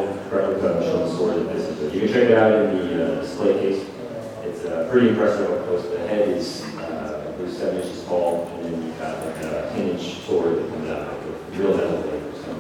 original replica shown stored in this. You can check it out in the display case. It's pretty impressive up close. The head is 7 inches tall, and then you've got like a 10-inch sword that comes out with real metal blade. So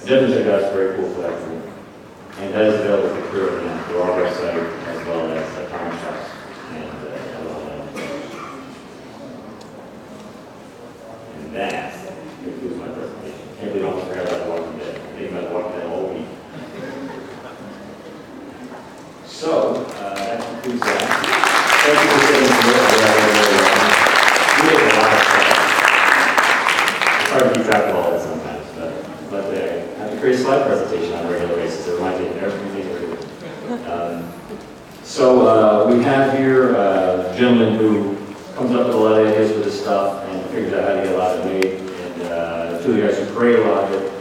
definitely check it out. It's a very cool collection. And that is available for pre-order through our website as well as comic shops and and that concludes my presentation. Can't believe I almost forgot about The Walking Dead. I think about The Walking Dead all week. So that concludes that. Thank you for sitting through it. We have a lot of stuff. It's hard to keep track of all that sometimes, but I have to create a slide presentation on a regular basis. It reminds me of everything we're doing. So we have here a gentleman who comes up with a lot of ideas for this stuff and figures out how to get a lot of it made. And two of the guys who create a lot of it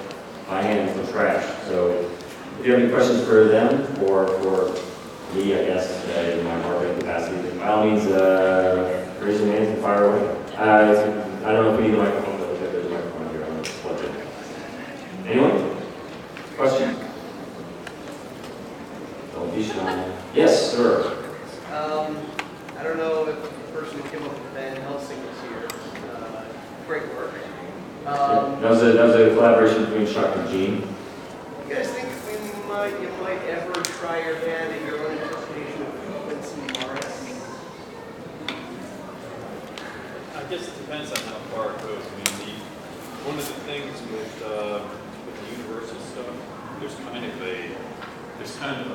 by hand from scratch. So if you have any questions for them or for me, I guess, in my marketing capacity, by all means, raise your hands and fire away. I don't know if we need a microphone, but there's a microphone here. I'm going to plug it. Anyone? Question? Don't be shy. Yes, sir. I don't know if the person who came up with Van Helsing is here. Great work. That was a collaboration between Chuck and Gene. You guys think you might ever try your hand at your own interpretation of Quincy Morris? I guess it depends on how far it goes. I mean, one of the things with the universal stuff, there's kind of a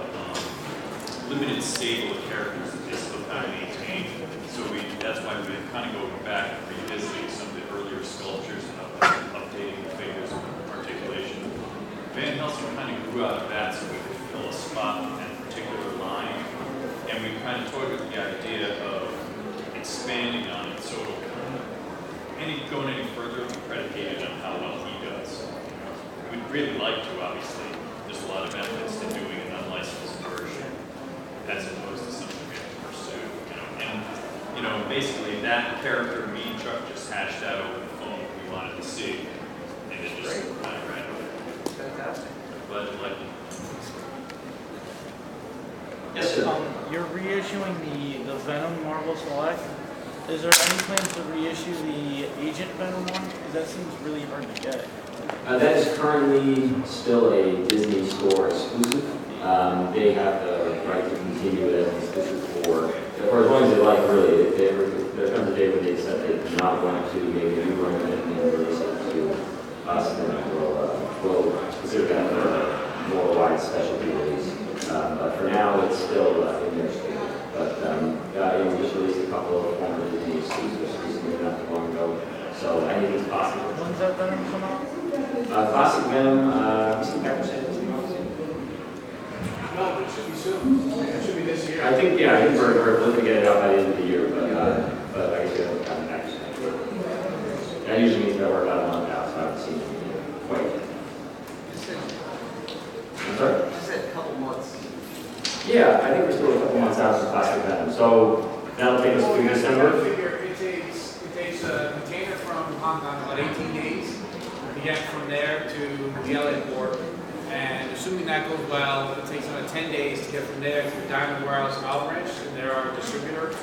limited stable of characters that they still kind of maintain. So that's why we've been kind of going back and revisiting some of the earlier sculptures and updating the figures and articulation. Van Helsing kind of grew out of that so we could fill a spot in that particular line. And we kind of toyed with the idea of expanding on it. So going any further will be predicated on how well he does. We'd really like to, obviously. There's a lot of benefits to doing an unlicensed version as opposed to something we have to pursue. And basically that character me and Chuck just hashed out over the phone what we wanted to see. And it just kind of ran with it. Fantastic. But Yes, sir. You're reissuing the Venom Marvel Select. Is there any plan to reissue the Agent Venom one? Because that seems really hard to get. That is currently still a Disney Store exclusive. They have the right to continue it as an exclusive for as long as they like, really. There comes a day when they said they do not want to make a new run and release it to us, and then we'll consider that a more wide specialty release. But for now, it's still in their store. But we just released a couple of former Disney exclusives recently, not too long ago. So anything's possible. When's that Venom come out? Classic Venom, you see Packers said No, but it should be soon. It should be this year. I think we're looking to get it out by the end of the year, but I guess we haven't gotten back to that. That usually means that we're about a month out, so I haven't seen it quite yet. I'm sorry? You said a couple months. Yeah, I think we're still a couple months out from Classic Venom. So that'll take us through December. It takes a container from Hong Kong about 18 days to get from there to the LA port. And assuming that goes well, it takes another 10 days to get from there to the Diamond Warehouse in Alvarez, and they're our distributor.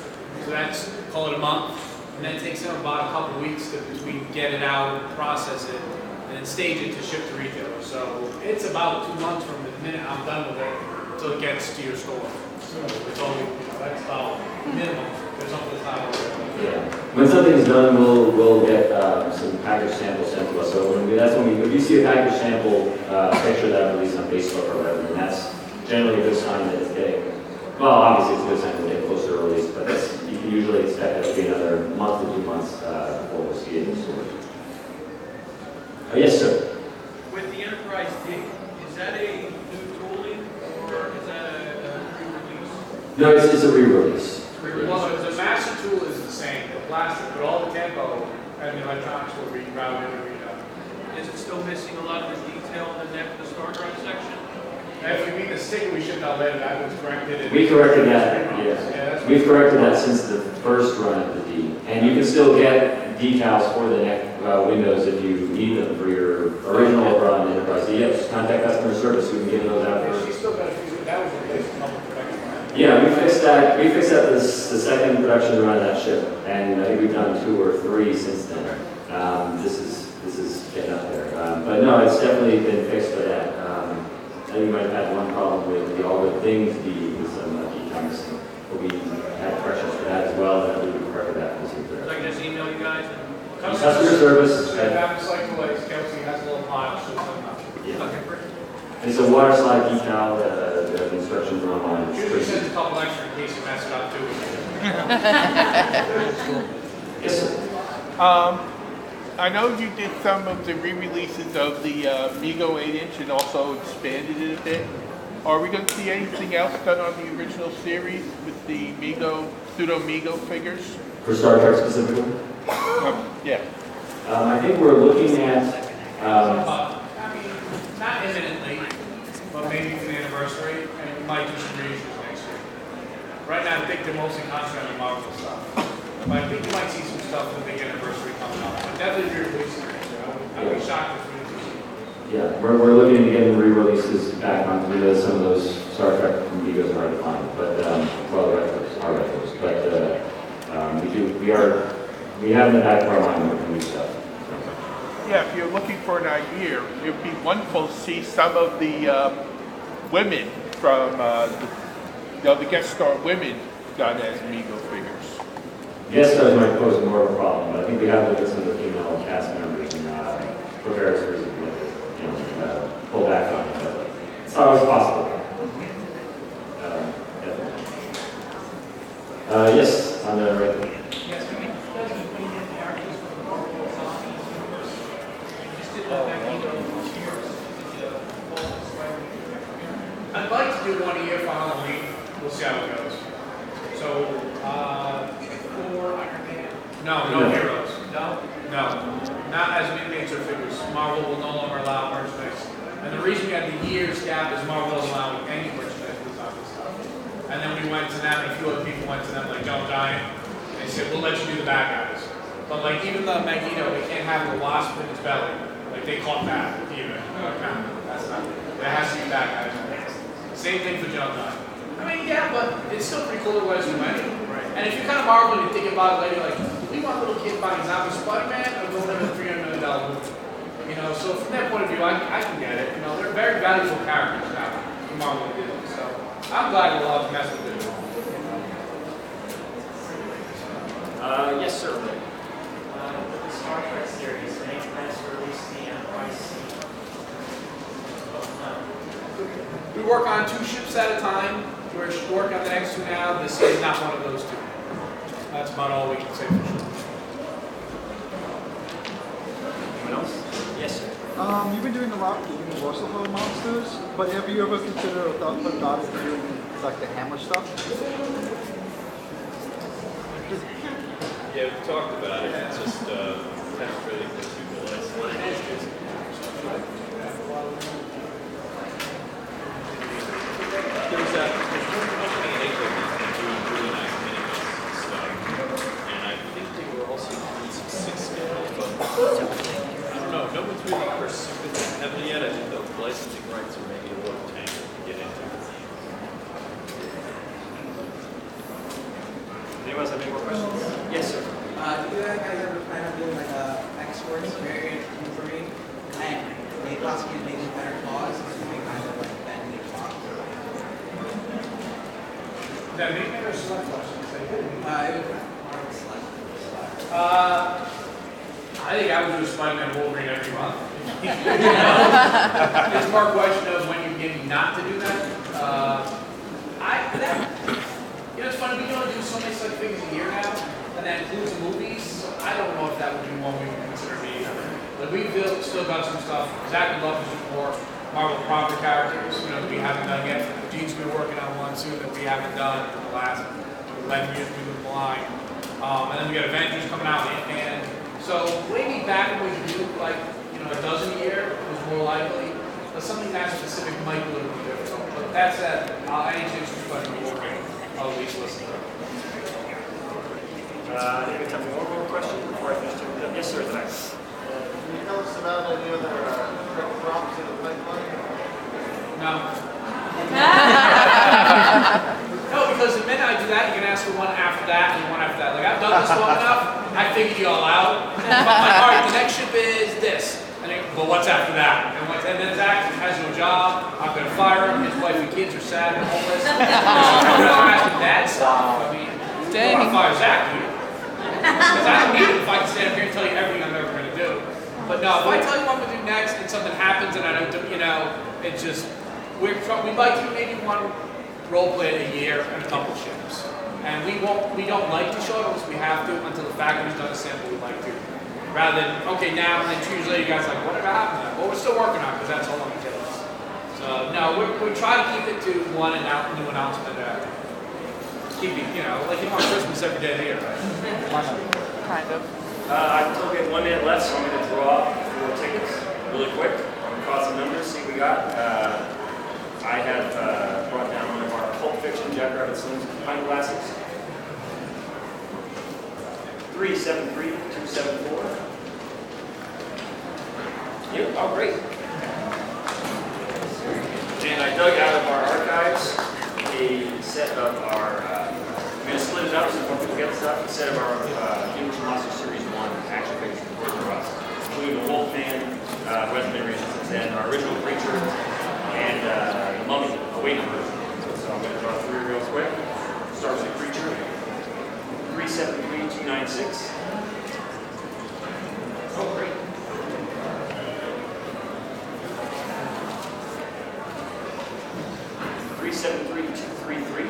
So that's, call it a month. And then it takes them about a couple weeks to between get it out, process it, and then stage it to ship to retailers. So it's about 2 months from the minute I'm done with it until it gets to your store. So it's only, that's about minimum. There's something that's not over. Yeah. When something's done, we'll get some package samples sent to us. So if you see a package sample picture that I release on Facebook or whatever, then that's generally a good sign that it's getting. Well, obviously it's a good sign that it's getting closer to release, but you can usually expect it to be another month to 2 months before we'll see it in the store. Yes, sir. With the Enterprise D, is that a new tooling or is that a re-release? No, it's a re-release. Well, the master tool is the same, the plastic, but all the tempo and the electronics will be routed and redone. Is it still missing a lot of the detail in the star drive section? If you mean the sticker we shipped out later, that was corrected. We corrected that, yes. Yeah, We've corrected that since the first run of the D. And you can still get decals for the neck windows if you need them for your original run Enterprise D. Yes, contact customer service, we can give those Yeah, we fixed that. We fixed that the second production run of that ship, and I think we've done 2 or 3 since then. This is getting up there, but no, it's definitely been fixed for that. I think we might have had one problem with all the things with some key times, but we had corrections for that as well, and we corrected that this year. So I can just email you guys and. Customer service. That cycle is Kelsey has a little pile, so it's not. Yeah. Okay, great. And it's a water slide decal. The instructions are online. Usually sends a couple extra in case you mess it up too. Yes, sir. I know you did some of the re-releases of the Migo 8-inch and also expanded it a bit. Are we going to see anything else done on the original series with the pseudo-Migo figures? For Star Trek specifically? Yeah. I think we're looking at. I mean, not imminently, but maybe for the anniversary, and we might do some reissues next year. Right now, I think they're mostly concentrated on Marvel stuff. But I think you might see some stuff for the big anniversary coming up. But definitely re-releasing next year. I would be shocked if we didn't see. Yeah, we're looking to get re-releases back onto some of those Star Trek Migos are hard to find, but well, retros are retros, but we have in the back of our mind with new stuff. Yeah, if you're looking for an idea, it would be wonderful to see some of the women from the guest star women done as Migo figures. Guest stars might pose more of a problem, but I think we have looked at some of the female cast members and prepare us for pull back on it, but it's not always possible. Yes, on the right there. Yes, we guys are putting in characters for the Marvel Zombies universe. We just did that back in the I'd like to do one a year for Halloween. We'll see how it goes. So, for Iron Man. no heroes. No? No, not as miniature figures. Marvel will no longer allow merchandise. And the reason we had the years gap is Marvel doesn't allow any merchandise with zombie stuff. And then we went to them, and a few other people went to them, like Jump Giant. They said, we'll let you do the bad guys. But like even the Magneto, they can't have the wasp in his belly. Like they caught that even. No, that's not. That has to be bad guys. Same thing for Jump Giant. I mean, yeah, but it's still pretty cool to let us do anything. And if you kind of marvel and you think about it later, like, do we want little kids buying zombie Spider-Man or going to a $300 million movie? You know, so from that point of view, I can get it. You know, they're very valuable characters now for Marvel and Disney. So I'm glad we'll have to mess with it. Yes, sir. The Star Trek series, any plans to release the NYCC? We work on 2 ships at a time. We're working on the next 2 now. This is not one of those 2. That's about all we can say for sure. Anyone else? Yes, sir. You've been doing a lot with Universal Horror Monsters, but have you ever considered or thought of doing like the Hammer stuff? Yeah, we've talked about it, it's just, haven't really visualized what it is. There's one company in April that's been doing really nice minibus and stuff, and I think they were also doing some 6-scale, but I don't know, no one's really pursued it heavily yet. I think the licensing rights are maybe a little tangled to get into. Anyone else have any more questions? Yes, sir. Do you guys ever plan on doing like a X-Force variant for me? And they possibly make a better cause, or do they kind of like bend the clock? That make better select questions. It was Marvel Select. I think I would do a Spider-Man Wolverine every month. It's more a question of when you get me not to do that. You know, it's funny, we can only do so many such things a year now, and that includes movies. I don't know if that would be one we would consider me. But we've still got some stuff. Zach would love to do more Marvel proper characters, you know, that we haven't done yet. Gene's been working on one too that we haven't done in the last 11 years we've been blind. And then we got Avengers coming out, Ant-Man. So maybe back when we could do like, you know, a dozen a year was more likely. But something that specific might be a little bit different. But that said, any chance to question Wolverine, I'll at least listen to it. I think we have time for one more question before I finish it. Yes, sir, tonight. Can you tell us about any other props in the pipeline? No. No, about this long enough, I figured you all out. But I'm like, all right, the next ship is this. And then, but what's after that? And then Zach has no job. I'm going to fire him. His wife and kids are sad and homeless. I'm asking bad stuff. I mean, you don't want to fire Zach, do you? Because I don't need it if I can stand up here and tell you everything I'm ever going to do. But no, if I tell you what I'm going to do next and something happens and I don't do, you know, it's just, we'd like to do maybe one role play a year and a couple ships. And we don't like to show it unless we have to until the faculty's done a sample we'd like to. Rather than, okay, now and then 2 years later, you guys are like, whatever happened to that? Well, we're still working on it because that's how long it takes. So, no, we try to keep it to one new announcement. Keep it, you know, like you want Christmas every day of the year, right? Kind of. I still get 1 minute left, so I'm going to draw 4 tickets really quick. I'm going to call some numbers, see what we got. I have brought down one of our Pulp Fiction Jack Rabbit Slim's pint glasses. 373-274. Yep, oh great. And I dug out of our archives a set of our, I'm going to split it up so when people get stuff, a set of our Universal Monsters Series 1 action figures from Toys R Us, including the Wolfman, who hasn't been released since then, our original Creature, and the Mummy, a weighted version. So I'm going to draw 3 real quick. Start with the Creature. 373-296. Oh, great. 373-233.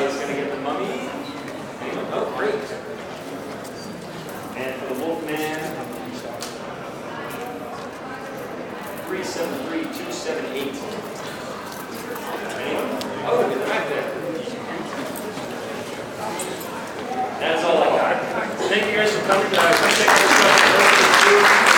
Is going to get the Mummy. Oh, great. And for the Wolfman, 373-278. Anyone? Oh, get back there. That's all I got. Thank you guys for coming. I appreciate this stuff.